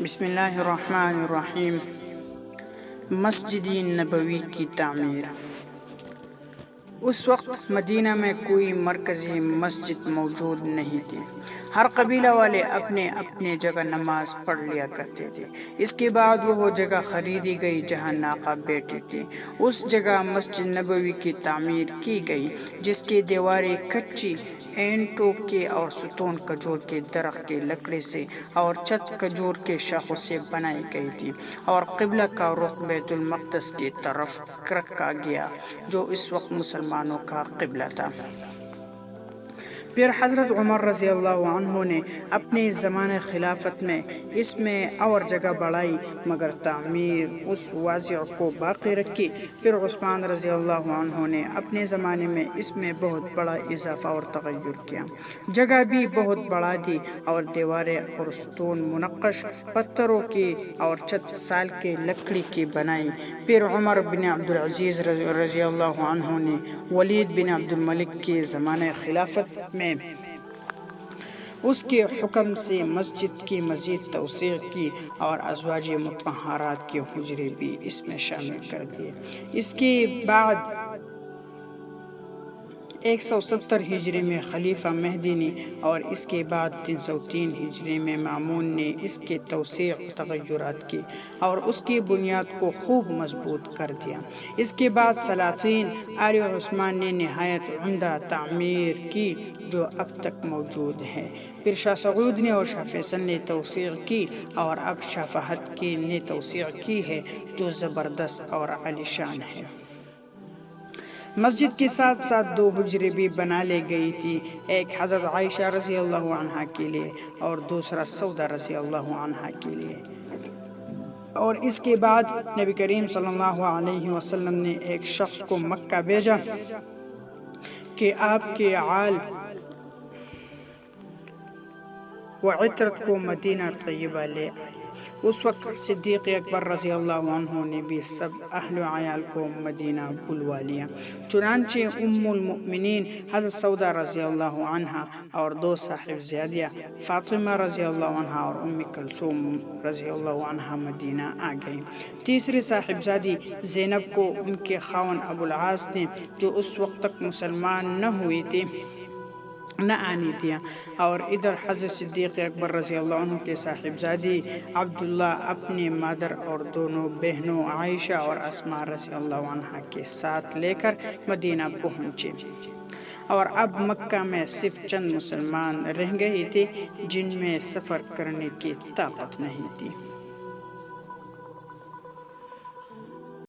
بسم اللہ الرحمن الرحیم۔ مسجد نبوی کی تعمیر۔ اس وقت مدینہ میں کوئی مرکزی مسجد موجود نہیں تھی۔ ہر قبیلہ والے اپنے اپنے جگہ نماز پڑھ لیا کرتے تھے۔ اس کے بعد وہ جگہ خریدی گئی جہاں ناقہ بیٹھی تھی۔ اس جگہ مسجد نبوی کی تعمیر کی گئی، جس کی دیواریں کچی اینٹوں کے اور ستون کھجور کے درخت کی لکڑی سے اور چھت کھجور کے شاخوں سے بنائی گئی تھی، اور قبلہ کا رخ بیت المقدس کی طرف رکھا گیا، جو اس وقت مسلمانوں کا قبلہ تھا۔ پھر حضرت عمر رضی اللہ عنہ نے اپنے زمانہ خلافت میں اس میں اور جگہ بڑھائی، مگر تعمیر اس وضع کو باقی رکھی۔ پھر عثمان رضی اللہ عنہ نے اپنے زمانے میں اس میں بہت بڑا اضافہ اور تغیر کیا، جگہ بھی بہت بڑھا دی، اور دیواریں اور ستون منقش پتھروں کی اور چھت سال کے لکڑی کی بنائی۔ پھر عمر بن عبدالعزیز رضی اللہ عنہ نے ولید بن عبد الملک کے زمانہ خلافت میں اس کے حکم سے مسجد کی مزید توسیع کی، اور ازواج مطہرات کے حجرے بھی اس میں شامل کر دیے۔ اس کے بعد 170 ہجری میں خلیفہ مہدی نے، اور اس کے بعد 303 ہجری میں مامون نے اس کے توسیع و تغیرات کی اور اس کی بنیاد کو خوب مضبوط کر دیا۔ اس کے بعد سلاطین آل عثمان نے نہایت عمدہ تعمیر کی، جو اب تک موجود ہے۔ پھر شاہ سعود نے اور شاہ فیصل نے توسیع کی، اور اب شاہ فہد نے توسیع کی ہے، جو زبردست اور عالیشان ہے۔ مسجد کے ساتھ ساتھ 2 حجرے بھی بنا لی گئی تھی، ایک حضرت عائشہ رضی اللہ عنہا کے لیے اور دوسرا سودا رضی اللہ عنہا کے لیے۔ اور اس کے بعد نبی کریم صلی اللہ علیہ وسلم نے ایک شخص کو مکہ بھیجا کہ آپ کے آل و عطرت کو مدینہ طیبہ لے آئے۔ اس وقت صدیق اکبر رضی اللہ عنہ نے بھی سب اہل و عیال کو مدینہ بلوا لیا۔ چنانچہ ام المؤمنین حضرت سودا رضی اللہ عنہا اور 2 صاحبزادیاں فاطمہ رضی اللہ عنہا اور ام کلثوم رضی اللہ عنہا مدینہ آ گئیں۔ تیسری صاحبزادی زینب کو ان کے خاوند ابو العاص نے، جو اس وقت تک مسلمان نہ ہوئی تھی، نہ آنے دیا، اور ادھر حضرت صدیق اکبر رضی اللہ عنہ کے صاحبزادی عبداللہ اپنی مادر اور دونوں بہنوں عائشہ اور اسماء رضی اللہ عنہ کے ساتھ لے کر مدینہ پہنچے۔ اور اب مکہ میں صرف چند مسلمان رہ گئے تھے، جن میں سفر کرنے کی طاقت نہیں تھی۔